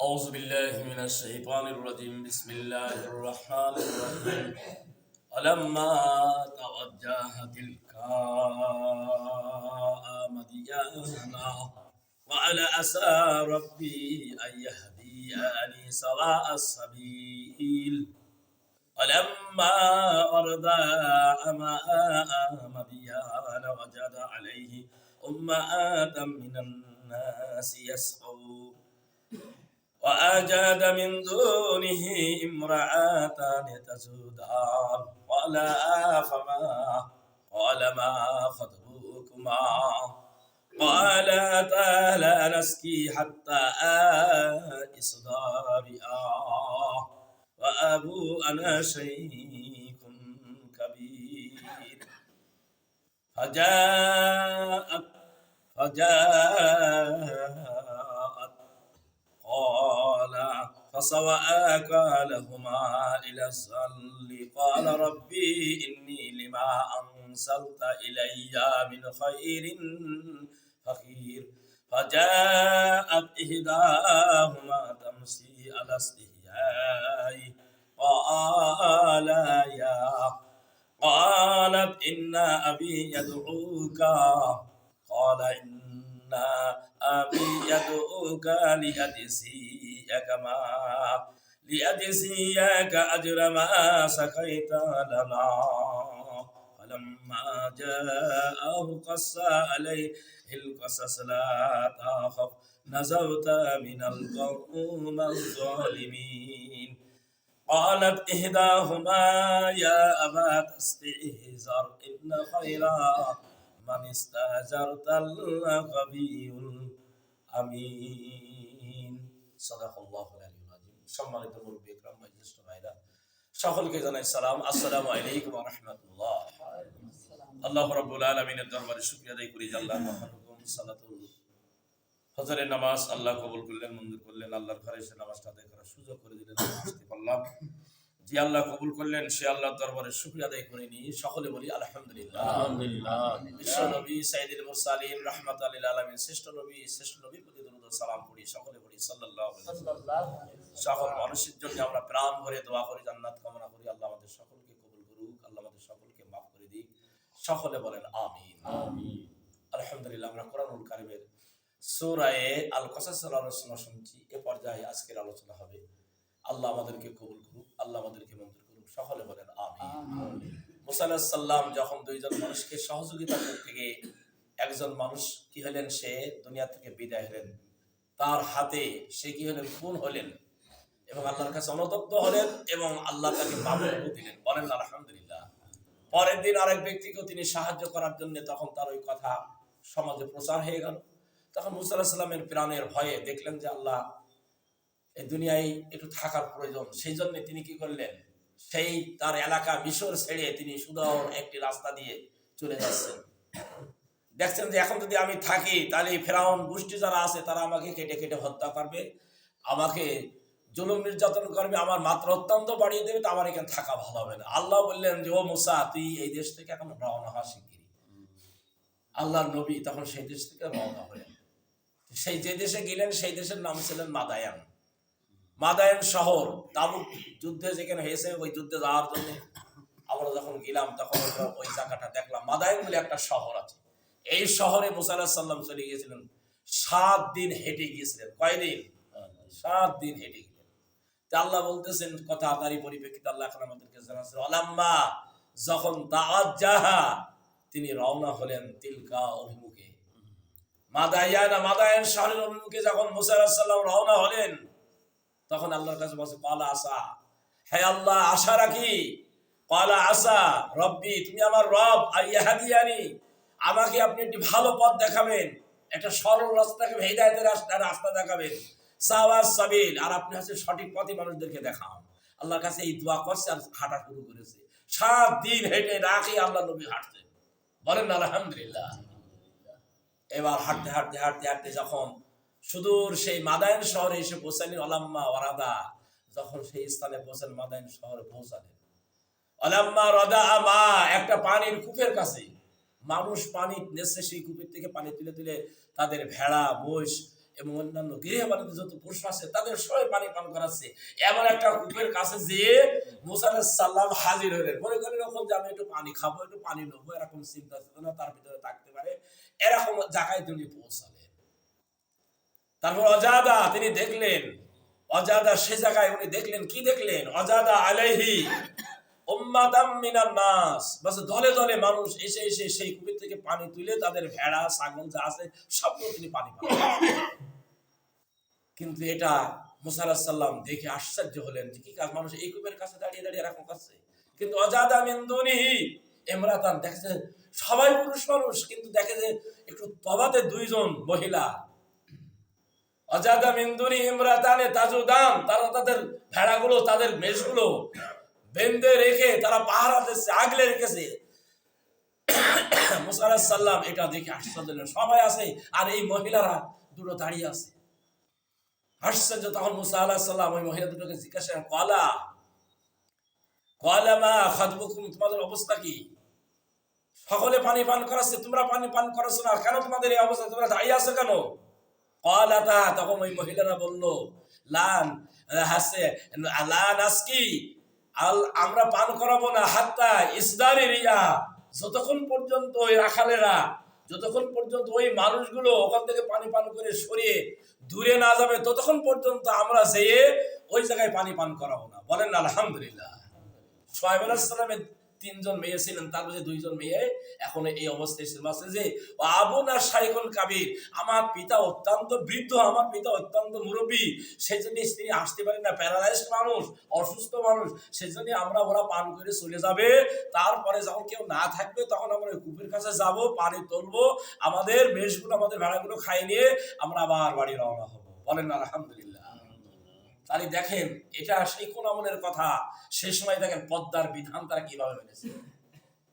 أعوذ بالله من الشيطان الرجيم بسم الله الرحمن الرحيم ولما توجه تلقاء مديانا وعلى عسى ربي أن يهديني سواء السبيل ولما ورد ماء مديان وجد عليه أمة من الناس يسقون وأجاد من دونه امرأتان تزودان قال ما خطبكما قالتا لا نسقي حتى إصدارئا وأبونا شيخ كبير فجاءت قال فسواء لهما إلى الظل قال ربي إني لما أنزلت إلي من خير فقير فجاءت إحداهما تمشي على استحياء قالت إن أبي يدعوك قال إن أبي يدعوك ليجزيك أجر ما سقيت لنا فلما جاءه قص عليه القصص لا تخف نزوت من القوم الظالمين قالت إحداهما يا أبت استئجر إن خير من استأجرت القوي الأمين صدق الله العلي العظيم সম্মানিত মুরব্বি ইকরাম জ্যেষ্ঠ ভাইরা সকলকে জানাই সালাম আসসালামু আলাইকুম ওয়া রাহমাতুল্লাহ। আল্লাহ রাব্বুল আলামিনের দরবারে শুকরিয়া আদায় করি যে আল্লাহর মহান হুকুম সালাতুল ফজরের নামাজ আল্লাহ কবুল করলেন, মঞ্জুর করলেন। আল্লাহর ঘরে এসে নামাজটা আদায় করার সুযোগ করে দিলেন, আসতে পারলাম। যে আল্লাহ কবুল করলেন সে আল্লাহর দরবারে শুকরিয়া আদায় করে নিই। সকলে বলি আলহামদুলিল্লাহ। আলহামদুলিল্লাহ। বিশ্ব নবী সাইয়্যিদুল মুরসালিন রাহমাতাল লিল আলামিন শ্রেষ্ঠ নবীর প্রতি দরুদ ও সালাম পড়ি। সকলে বলি সাল্লাল্লাহু আলাইহি ওয়াসাল্লাম। সকল মানুষের জন্য আমরা প্রাণ ভরে দোয়া করি, জান্নাত কামনা করি। আল্লাহ আমাদের সকলকে কবুল করুক, আল্লাহ আমাদের সকলকে মাফ করে দিক। সকলে বলেন আমিন আমিন। আলহামদুলিল্লাহ। আমরা কোরআনুল কারীমের সূরা আল কসাসের আলোচনা শুনছি। এ পর্যায়ে আজকের আলোচনা হবে। আল্লাহ আমাদেরকে কবুল করুক, আল্লাহ আমাদেরকে মঞ্জুর করুক। সকলে বলেন আমিন। মুসা আলাইহিস সালাম যখন দুইজন মানুষকে সহযোগিতা করতে গিয়ে একজন মানুষ কি হলেন, সে দুনিয়া থেকে বিদায় হলেন। তার হাতে সে কি হলেন, খুন হলেন এবং আল্লাহর কাছে অনুতপ্ত হলেন এবং আল্লাহ তাকে মাফ করে দিলেন। বলেন আলহামদুলিল্লাহ। পরের দিন আরেক ব্যক্তিকেও তিনি সাহায্য করার জন্য, তখন তার ওই কথা সমাজে প্রচার হয়ে গেল। তখন মুসা আলাইহিস সালামের প্রাণের ভয়ে দেখলেন যে আল্লাহ এই দুনিয়ায় একটু থাকার প্রয়োজন। সেই জন্য তিনি কি করলেন, সেই তার এলাকা মিশর ছেড়ে তিনি সুদূর একটি রাস্তা দিয়ে চলে যাচ্ছেন। দেখছেন যে এখন যদি আমি থাকি তাহলে ফেরাউন গোষ্ঠী যারা আছে তারা আমাকে কেটে কেটে হত্যা করবে, আমাকে জুলুম নির্যাতন করবে, আমার মাত্রা অত্যন্ত বাড়িয়ে দেবে, তো আমার এখানে থাকা ভালো হবে না। আল্লাহ বললেন যে ও মুসা, তুই এই দেশ থেকে এখন রওনা হওয়া শিগগিরই। আল্লাহর নবী তখন সেই দেশ থেকে রওনা হলেন। সেই যে দেশে গেলেন সেই দেশের নাম ছিলেন মাদায়ান শহর। তাবুক যুদ্ধে যেখানে হয়েছে ওই যুদ্ধে যাওয়ার জন্য আমরা যখন গেলাম তখন ওই জায়গাটা দেখলাম। মাদায়ান বলে একটা শহর আছে। এই শহরে মুসা আলাইহিস সালাম চলে গিয়েছিলেন। 7 দিন হেঁটে গিয়েছিলেন। কয়দিন? 7 দিন হেঁটে গেলেন। তা আল্লাহ বলতেছেন কথা তারই পরিপ্রেক্ষিতে আল্লাহ এখন আমাদেরকে জানাচ্ছেন আলাম্মা যখন তাওয়াজ্জাহা তিনি রওনা হলেন তিলকা অভিমুখে, মাদায়ান শহরের অভিমুখে যখন মুসা আলাইহিস সালাম রওনা হলেন তখন আল্লাহর কাছে বলছে ক্বালা আসা, হে আল্লাহ আশা রাখি। ক্বালা আসা রব্বি, তুমি আমার রব, আইয়াহাদিয়ানি, আমাকে আপনি একটি ভালো পথ দেখাবেন, একটা সরল রাস্তাকে হিদায়াতের রাস্তা দেখাবেন। সাওয়াস সাবিল, আর আপনি হচ্ছে সঠিক পথে মানুষদেরকে দেখান। আল্লাহর কাছে এই দোয়া করছে আর হাঁটা শুরু করেছে। 7 দিন হেঁটে না খেয়ে আল্লাহ নবী হাঁটছেন। বলেন আলহামদুলিল্লাহ। এবার হাঁটতে হাঁটতে হাঁটতে হাঁটতে যখন সুদূর সেই মাদায়ান শহরে এসে পৌঁছালেন, অলাম্মা ওয়ারাদা, যখন সেই স্থানে পৌঁছান মাদায়ান শহরে পৌঁছালেন, অলাম্মা রাদা মা, একটা পানির কূপের কাছে মানুষ পানি নেছে। সেই কূপের থেকে পানি তুলে তুলে তাদের ভেড়া মোষ এবং অন্যান্য গৃহবাড়িতে যত পুরুষ আছে তাদের সবাই পানি পান করাচ্ছে। এমন একটা কূপের কাছে যেয়ে মুসা আলাইহিস সালাম হাজির হলেন। মনে করেন এরকম যে আমি একটু পানি খাবো, একটু পানি নেবো, এরকম চিন্তা চেতনা তার ভিতরে থাকতে পারে। এরকম জায়গায় তিনি পৌঁছালেন। তারপর অজাদা তিনি দেখলেন, অজাদা সে জায়গায় উনি দেখলেন, কি দেখলেন? অজাদা আলাইহি উম্মাতাম মিনান নাস, বাস দলে দলে মানুষ এসে এসে সেই কূপ থেকে পানি তুলে তাদের ভেড়া ছাগল যা আছে সবগুলো তিনি পানি পান। কিন্তু এটা মুসা আলাইহিস সালাম দেখে আশ্চর্য হলেন যে কি কাজ, মানুষ এই কূপের কাছে দাঁড়িয়ে দাঁড়িয়ে এরকম করছে। কিন্তু অজাদা মিন দুনিহি ইমরাতান, দেখছে সবাই পুরুষ মানুষ, কিন্তু দেখে যে একটু তবাতে দুইজন মহিলা। অজাদা মিন দুনিহি ইমরাতানে তাজুদান, তারা তাদের ভেড়াগুলো তাদের মেষগুলো বেঁধে রেখে তারা পাহারা দিচ্ছে, আগলে রেখেছে। মুসা আলাইহিস সালাম এটা দেখে আশ্চর্য হলেন, সবাই আছে আর এই মহিলারা দুটো দাঁড়িয়ে আছে, আশ্চর্য। তখন মুসা আলাইহিস সালাম ওই মহিলা দুটোকে জিজ্ঞাসা করেন, ক্বালা মা খাতবুকুম, তোমাদের অবস্থা কি? সকলে পানি পান করাচ্ছে, তোমরা পানি পান করাচ্ছ না কেন? তোমাদের এই অবস্থা, তোমরা দাঁড়িয়ে আছো কেন? ক্বালাতা, তখন ওই মহিলারা বলল, লান হাসে লান আজকি, আমরা পান করাবো না, হাত্তা ইসদারি রিয়া, যতক্ষণ পর্যন্ত ওই রাখালেরা, যতক্ষণ পর্যন্ত ওই মানুষগুলো ওখান থেকে পানি পান করে সরিয়ে দূরে না যাবে, ততক্ষণ পর্যন্ত আমরা যেয়ে ওই জায়গায় পানি পান করাবো না। বলেন আলহামদুলিল্লাহ। শুআয়ব আলাইহিস সালামের 3 জন মেয়ে ছিলেন, তার মধ্যে 2 জন মেয়ে এখন এই অবস্থায় আছে যে আবুনা শাইখুন কাবীর, আমার পিতা অত্যন্ত বৃদ্ধ, আমার পিতা অত্যন্ত মুরব্বী, সেজন্য তিনি আসতে পারেন না, প্যারালাইজড মানুষ, অসুস্থ মানুষ, সেজন্য আমরা ওরা পান করে চলে যাবে। তারপরে যখন কেউ না থাকবে তখন আমরা ওই কূপের কাছে যাব, পানি তুলবো, আমাদের মেষগুলো আমাদের ভেড়াগুলো খাইয়ে নিয়ে আমরা আবার বাড়ি রওনা হবো। বলেন আলহামদুলিল্লাহ। তাহলে দেখেন এটা সেই কোন আমলের কথা। সে সময় দেখেন পদ্মার বিধান তারা কিভাবে মেনেছে,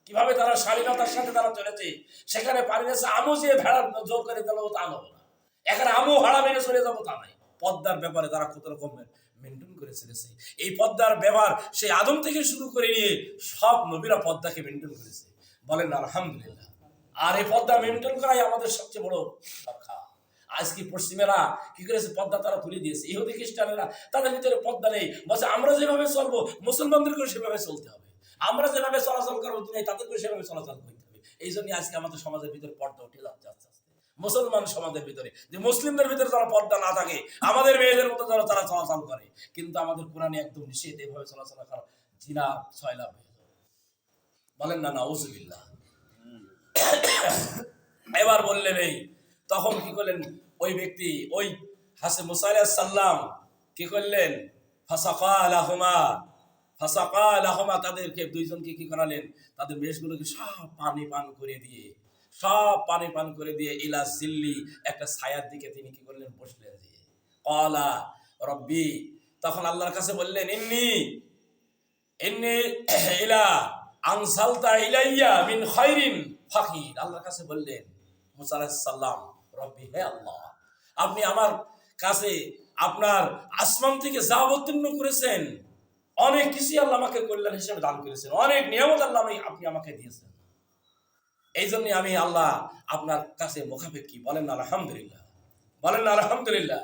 কিভাবে তারা শালীনতার সাথে তারা চলেছে। সেখানে পানি গেছে, আমু যে ভেড়া জোর করে দিল তা নেবো না, এখানে আমু ভাড়া মেনে চলে যাবো তা নাই। পদ্মার ব্যাপারে তারা কত রকম মেনটেন করে চলেছে। এই পদ্মার ব্যবহার সেই আদম থেকে শুরু করে নিয়ে সব নবীরা পদ্মাকে মেনটেন করেছে। বলেন আলহামদুলিল্লাহ। আর এই পদ্মা মেনটেন করাই আমাদের সবচেয়ে বড় দরকার। আজকে পশ্চিমেরা কি করেছে, পদ্মা তারা তুলে দিয়েছে। ইহুদি খ্রিস্টানেরা তাদের ভিতরে পদ্মা নেই, বলছে আমরা যেভাবে চলবো মুসলমানদেরকেও সেভাবে চলতে হবে, আমরা যেভাবে চলাচল করবো দুনিয়ায় তাদেরকেও সেভাবে চলাচল করতে হবে। এই জন্য আজকে আমাদের সমাজের ভিতরে পর্দা উঠে যাচ্ছে আস্তে আস্তে। মুসলমান সমাজের ভিতরে যে মুসলিমদের ভিতরে যারা পর্দা না থাকে, আমাদের মেয়েদের মতো যারা তারা চলাচল করে, কিন্তু আমাদের কোরআনে একদম নিষেধ এইভাবে চলাচল করা, জিনা ছয়লাভ হয়ে যাবে। বলেন না নাউজুবিল্লাহ। এবার বললেন এই, তখন কি করলেন ওই ব্যক্তি, ওই হাসে মুসা আলাইহিস সালাম কি করলেন, ফাসাকা লাহুমা, তাদেরকে 2 জনকে কি করালেন, তাদের মেষগুলোকে সব পানি পান করে দিয়ে, সব পানি পান করে দিয়ে ইলা জিল্লি, একটা ছায়ার দিকে তিনি কি করলেন, বসলেন। দিয়ে ক্বালা রব্বি, তখন আল্লাহর কাছে বললেন, ইন্নী ইলা আনসালতা ইলাইয়া মিন খায়রিন ফাকির, আল্লাহর কাছে বললেন মুসা আলাইহিস সালাম, রব্বি, হে আল্লাহ, আপনি আমার কাছে আপনার আসমান থেকে যা অবতীর্ণ করেছেন অনেক কিছু আল্লাহ আমাকে কল্যাণ হিসেবে দান করেছেন, অনেক নিয়ামত আল্লাহ আপনি আমাকে দিয়েছেন, এই জন্য আমি আল্লাহ আপনার কাছে মুখাপেক্ষী। বলেন আলহামদুলিল্লাহ। বলেন আলহামদুলিল্লাহ।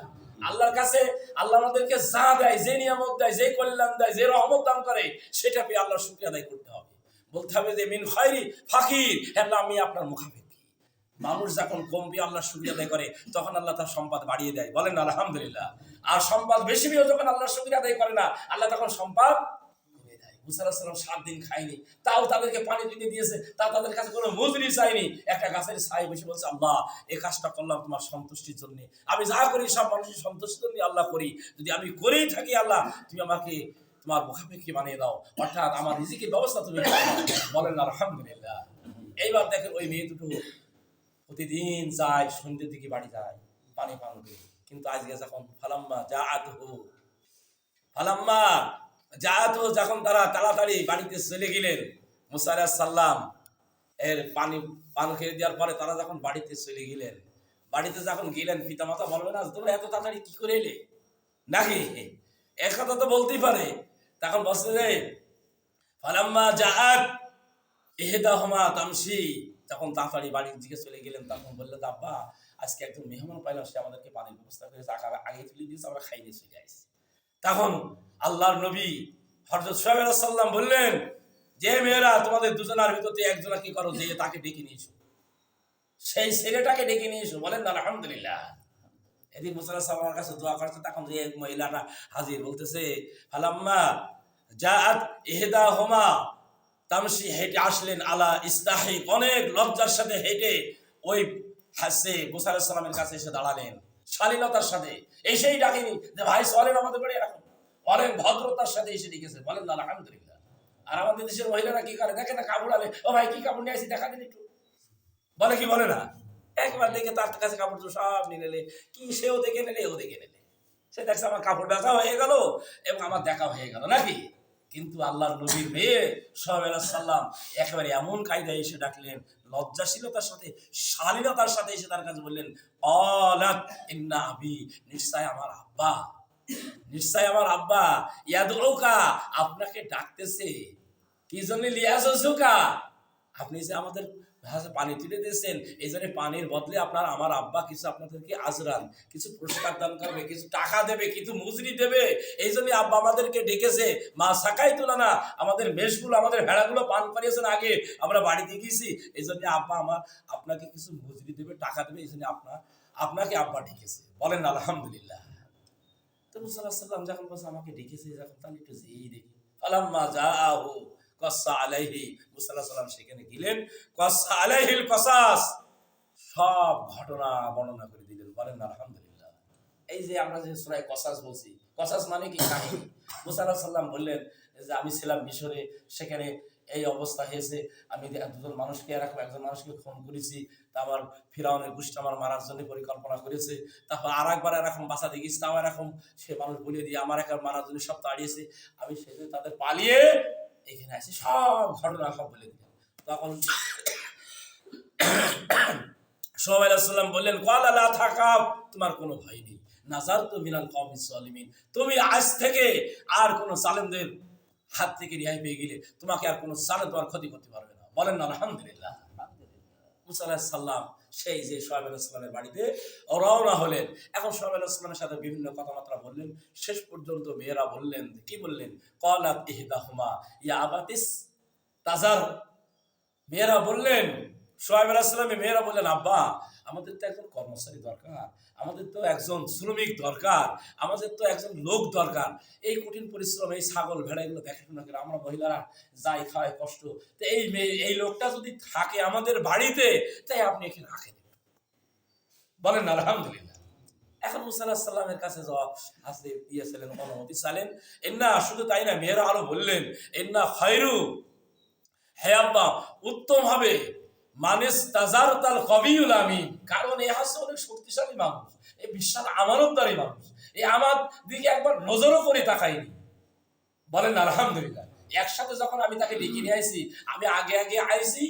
আল্লাহর কাছে আল্লাহ আমাদেরকে যা দেয়, যে নিয়ামত দেয়, যে কল্যাণ দেয়, যে রহমত দান করে, সেটা পেয়ে আল্লাহর শুকরিয়া আদায় করতে হবে। বলতে হবে যে মিন খায়রি ফাকির, আল্লাহ আমি আপনার মুখাপেক্ষী। মানুষ যখন কম পেয়ে আল্লাহর শুকরিয়া আদায় করে তখন আল্লাহ তার সম্পদ বাড়িয়ে দেয়। বলেন আলহামদুলিল্লাহ। আর সম্পদ বেশি পেয়েও যখন আল্লাহর শুকরিয়া আদায় করে না, আল্লাহ তখন সম্পদ কমিয়ে দেয়। মুসা আলাইহিস সালাম 7 দিন খায়নি, তাও তাদেরকে পানি তুলে দিয়েছে, তা তাদের কাছে কোনো মজুরি চাইনি। একটা গাছের ছায় বসে বলছে, আল্লাহ এই কাজটা করলাম তোমার সন্তুষ্টির জন্য, আমি যা করি সব মানুষের সন্তুষ্টির জন্য আল্লাহ করি, যদি আমি করেই থাকি আল্লাহ তুমি আমাকে তোমার মুখাপেক্ষী বানিয়ে দাও, অর্থাৎ আমার রিজিকের ব্যবস্থা তুমি করে দাও। বলেন আলহামদুলিল্লাহ। এইবার দেখেন ওই মেয়ে দুটো প্রতিদিন যায়, সন্ধ্যের দিকে বাড়ি যায় পানি পান করে। কিন্তু আজকে যখন ফালাম্মা জাআতহু, যখন তারা তাড়াতাড়ি বাড়িতে চলে গেলেন, মুসা আলাইহিস সালাম এর পানি পান খেয়ে দেওয়ার পরে তারা যখন বাড়িতে চলে গেলেন, বাড়িতে যখন গেলেন পিতামাতা বলবে না তোমরা এত তাড়াতাড়ি কি করে এলে, নাকি এক কথা তো বলতেই পারে। তখন বলছে যে ফালাম্মা জাআত ইহদাহুমা তামশি, যখন তাড়াতাড়ি বাড়ির দিকে চলে গেলেন তখন বললেন, আব্বা আজকে একজন মেহমান পাইলাম, সে আমাদেরকে পানির ব্যবস্থা করেছে, আগে তুলে দিয়েছে, আমরা খাই নিয়ে চলে আসছি। তখন আল্লাহর নবী হযরত শুআয়ব আলাইহিস সালাম বললেন, যে মেয়েরা তোমাদের দুজনের ভিতরে একজনা কি করো, যে তাকে ডেকে নিয়েছো, সেই ছেলেটাকে ডেকে নিয়ে এসো। বলেন না আলহামদুলিল্লাহ। এদিক মুসা আলাইহিস সালামের কাছে দোয়া করছে, তখন যে মহিলাটা হাজির, বলতেছে ফালাম্মা জাআত ইহদাহুমা তামশি, হেঁটে আসলেন আলা ইস্তাহি, অনেক লজ্জার সাথে হেঁটে ওই হাসে মুসা আলাইহিস সালামের কাছে এসে দাঁড়ালেন শালীনতার সাথে। এসেই ডাকেনি যে ভাই চলেন আমাদের বাড়ি, এরকম অনেক ভদ্রতার সাথে এসে ডেকেছে। বলেন না আলহামদুলিল্লাহ। আর আমাদের দেশের মহিলারা কি করে, দেখে না কাপড় আলে, ও ভাই কি কাপড় নিয়ে আসি দেখা দিন একটু, বলে কি বলে না, একবার দেখে তার কাছে কাপড় তো সব নিয়ে নিলে, কি সেও দেখে নিলে এও দেখে নিলে, সে দেখছে আমার কাপড় দেখা হয়ে গেল এবং আমার দেখা হয়ে গেল নাকি। কিন্তু আল্লাহর নবীর মেয়ে শুআয়ব আলাইহিস সালাম একেবারে এমন কায়দায় এসে ডাকলেন, লজ্জাশীলতার সাথে শালীনতার সাথে এসে তার কাছে বললেন, ক্বালাত ইন্না আবি, নিশ্চয় আমার আব্বা, নিশ্চয় আমার আব্বা ইয়াদউকা, আপনাকে ডাকতেছে। কি জন্য? লিয়াজুকা, আপনি যে আমাদের পানি তুলে দিয়েছেন, এই জন্য পানির বদলে আপনার আমার আব্বা কিছু আপনাদেরকে আজরান, কিছু পুরস্কার দান করবে, কিছু টাকা দেবে, কিছু মজুরি দেবে। এই জন্য আব্বা আমাদেরকে ডেকেছে। মা সাকাই তোলা না, আমাদের মেষগুলো আমাদের ভেড়াগুলো পান করিয়েছেন আগে, আমরা বাড়িতে গিয়েছি, এই জন্য আব্বা আমার আপনাকে কিছু মজুরি দেবে, টাকা দেবে, এই জন্য আপনাকে আব্বা ডেকেছে। বলেন আলহামদুলিল্লাহ। তো মুসা আলাইহিস সালাম যখন বলছে আমাকে ডেকেছে, যখন তাহলে একটু যেই দেখি। ফালাম্মা জাআহু কাসসা আলাইহি, মুসা আলাইহিস সালাম সেখানে গেলেন, কাসসা আলাইহিল কাসাস, সব ঘটনা বর্ণনা করে দিলেন। বলেন আলহামদুলিল্লাহ। এই যে আমরা যে সূরা কসাস বলছি, কসাস মানে কি? কাহিনী। মুসা আলাইহিস সালাম বললেন যে আমি ছিলাম মিশরে, সেখানে এই অবস্থা হয়েছে, আমি দুজন মানুষকে এরকম একজন মানুষকে খুন করেছি, তা আমার ফিরাউনের গোষ্ঠী আমার মারার জন্য পরিকল্পনা করেছে, তারপর আর একবার এরকম বাঁচাতে গেছি, তাও এরকম সে মানুষ বলিয়ে দিয়ে আমার একবার মারার জন্য সব তাড়িয়েছে, আমি সেদিন তাদের পালিয়ে এখানে আসি, সব ঘটনা সব বলে দিলেন। তখন শুআয়ব আলাইহিস সালাম বললেন, ক্বালা লা তাখাফ, তোমার কোনো ভয় নেই, নাজারতু মিনাল কওমিজ জালিমিন, তুমি আজ থেকে আর কোনো জালেমদের হাত থেকে রেহাই পেয়ে গেলে তোমাকে আর কোনো জালেম তোমার ক্ষতি করতে পারবে না। বলেন না আলহামদুলিল্লাহ। মুসা আলাইহিস সালাম সেই যে শুআয়ব আলাইহিস সালামের বাড়িতে রওনা হলেন। এখন শুআয়ব আলাইহিস সালামের সাথে বিভিন্ন কথাবার্তা বললেন, শেষ পর্যন্ত মেয়েরা বললেন, কি বললেন? ক্বালাত ইহদাহুমা ইয়া আবাতিস তাজার, মেয়েরা বললেন, শুআয়ব আলাইহিস সালামের মেয়েরা বললেন, আব্বা আমাদের তো একজন কর্মচারী দরকার, আমাদের তো একজন শ্রমিক দরকার, আমাদের তো একজন লোক দরকার, এই কঠিন পরিশ্রম, এই ছাগল ভেড়া এগুলো দেখাশোনা করে আমরা মহিলারা যাই খাওয়াই কষ্ট, তো এই লোকটা যদি থাকে আমাদের বাড়িতে, তাই আপনি এখানে রাখেন। বলেন আলহামদুলিল্লাহ। এখন মুসা আলাইহিস সালামের কাছে জবাব আসতে দিয়েছিলেন, অনুমতি চাইলেন। এন্না, শুধু তাই না, মেয়েরা আরো বললেন, এন্না খায়রু, হে আব্বা উত্তম হবে মানিস তাজারতাল কবিউল আমিন, কারণ এ হচ্ছে অনেক শক্তিশালী মানুষ, এই বিশাল আমানতদারী মানুষ, এই আমার দিকে একবার নজরও করে তাকায়নি। বলেন আলহামদুলিল্লাহ। একসাথে যখন আমি তাকে ডেকে নিয়ে আইছি, আমি আগে আগে আইছি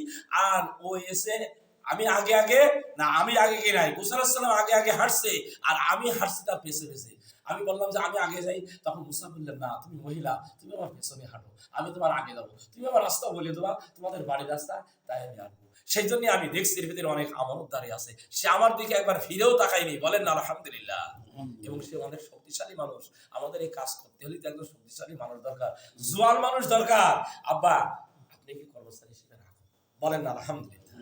আর ও এসে, আমি আগে আগে না, আমি আগে গিয়ে নাই, মুসা আলাইহিস সালাম আগে আগে হাঁটছে আর আমি হাঁটছি তার পেছে পেছে। আমি বললাম যে আমি আগে যাই, তখন মুসা বললেন, না তুমি মহিলা, তুমি আমার পেছনে হাঁটো, আমি তোমার আগে যাবো, তুমি আমার রাস্তা বলে দেবা, তোমাদের বাড়ির রাস্তা, তাই আমি আসবো। সেই জন্য আমি দেখছি এর ভিতরে অনেক আমানতদারি আছে, সে আমার দিকে একবার ফিরেও তাকায়নি। বলেন না আলহামদুলিল্লাহ। এবং সে অনেক শক্তিশালী মানুষ, আমাদের এই কাজ করতে হলে তো একজন শক্তিশালী মানুষ দরকার, জোয়ান মানুষ দরকার। আব্বা আপনি কি কর্মচারী হিসেবে রাখুন। বলেন না আলহামদুলিল্লাহ।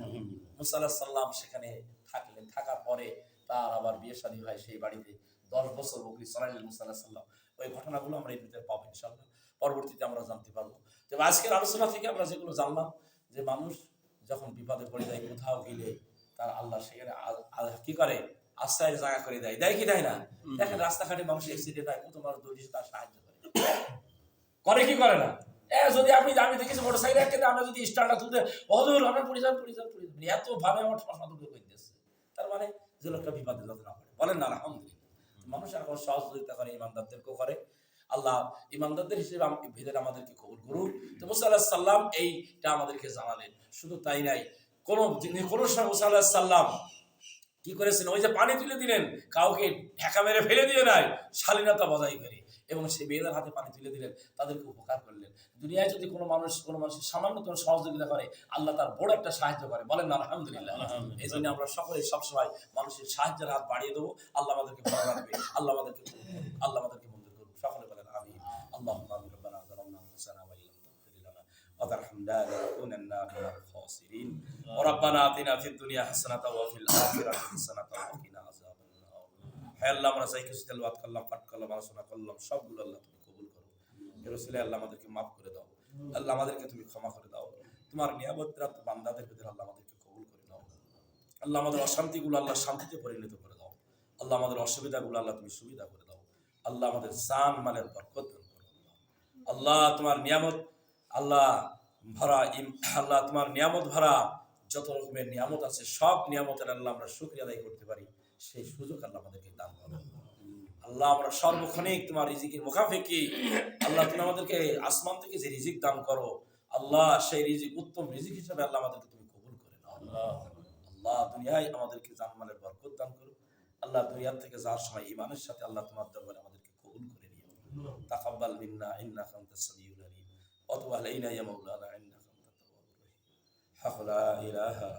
মুসা আলাইহিস সালাম সেখানে থাকলেন, থাকার পরে তার আবার বিয়ে শাদী হয় সেই বাড়িতে, 10 বছর বকরি চড়াইলেন মুসা আলাইহিস সালাম। ওই ঘটনাগুলো আমরা এর ভিতরে পাবো ইনশাআল্লাহ, পরবর্তীতে আমরা জানতে পারবো। তবে আজকের আলোচনা থেকে আমরা যেগুলো জানলাম, যে মানুষ যখন বিপদে পড়ে যায়, কোথাও গেলে তার আল্লাহ সেখানে কি করে, আশ্রয়ের জায়গা করে দেয়, দেয় কি দেয় না? দেখেন রাস্তাঘাটে মানুষ অ্যাক্সিডেন্ট হয়, কত মানুষ দৌড়িয়ে তার সাহায্য করে কি করে না? যদি আমি দেখেছি মোটরসাইকেল একটা, আমরা যদি স্টার্টটা তুলতে, হুজুর আমরা পরিচান এত ভাবে আমার ঠসা দুটো করে দিচ্ছে, তার মানে যে লোকটা বিপদে যাতে না পড়ে। বলেন না আলহামদুলিল্লাহ। মানুষ এখন সহযোগিতা করে, ইমানদারদেরকেও করে। আল্লাহ ইমানদারদের হিসেবে ভিতরে আমাদেরকে কবুল করুন। তো মুসা আলাইহিস সালাম এইটা আমাদেরকে জানালেন। শুধু তাই নাই, কোন সময় মুসা আলাইহিস সালাম কি করেছেন? ওই যে পানি তুলে দিলেন, কাউকে ঢাকা মেরে ফেলে দিয়ে নাই, শালীনতা বজায় করে, এবং সেই মেয়েদের হাতে পানি তুলে দিলেন, তাদেরকে উপকার করলেন। দুনিয়ায় যদি কোনো মানুষের সামান্যতম সহযোগিতা করে, আল্লাহ তার বড় একটা সাহায্য করে। বলেন না আলহামদুলিল্লাহ। এই জন্য আমরা সকলে সবসময় মানুষের সাহায্যের হাত বাড়িয়ে দেবো। আল্লাহ আমাদেরকে ভালো রাখবে, আল্লাহ আমাদেরকে মঞ্জুর করুন। সকলে বলেন আমিন। আল্লাহুম্মা আমিন। রব্বানা যালামনা আনফুসানা ওয়া ইল্লাম তাগফির লানা ওয়া তারহামনা লানাকুনান্না মিনাল খাসিরিন। রব্বানা আতিনা ফিদ দুনিয়া হাসানাতাও ওয়া ফিল আখিরাতি হাসানাতাও ওয়া কিনা আযাবান নার। হে আল্লাহ, আমরা যাই কিছু তেলাওয়াত করলাম, পাঠ করলাম, আলোচনা করলাম, সবগুলো আল্লাহ তুমি কবুল করো। হে রাসূলে, আল্লাহ আমাদেরকে মাফ করে দাও, আল্লাহ আমাদেরকে তুমি ক্ষমা করে দাও। তোমার নিয়ামতপ্রাপ্ত বান্দাদের ভিতরে আল্লাহ আমাদেরকে কবুল করে নাও। আল্লাহ আমাদের অশান্তিগুলো আল্লাহ শান্তিতে পরিণত করে দাও। আল্লাহ আমাদের অসুবিধাগুলো আল্লাহ তুমি সুবিধা করে দাও। আল্লাহ আমাদের জান মালের বরকত দান করো। আল্লাহ তোমার নিয়ামত আল্লাহ ভরা আল্লাহ তোমার নিয়ামত ভরা যত রকমের নিয়ামত আছে, সব নিয়ামতের আল্লাহ আমরা শুকরিয়া আদায় করতে পারি, সেই সুযোগ আল্লাহ আমাদেরকে দান করো। আল্লাহ আমরা সর্বক্ষণিক তোমার রিজিকের মুখাফেকি, আল্লাহ তুমি আমাদেরকে আসমান থেকে যে রিজিক দান করো, আল্লাহ সেই রিজিক উত্তম রিজিক হিসেবে আল্লাহ আমাদেরকে তুমি কবুল করে নাও। আল্লাহ দুনিয়ায় আমাদেরকে জানমালের বরকত দান করো। আল্লাহ দুনিয়ার থেকে যাওয়ার সময় ঈমানের সাথে আল্লাহ তোমার দরবারে আমাদেরকে কবুল করে নিও। তাকাব্বাল মিন্না ইন্নাকা আনতাস সামিউল আলিম ওয়া তুব আলাইনা ইয়া মাওলানা ইন্নাকা আনতাত তাওয়াবুর রহিম। লা ইলাহা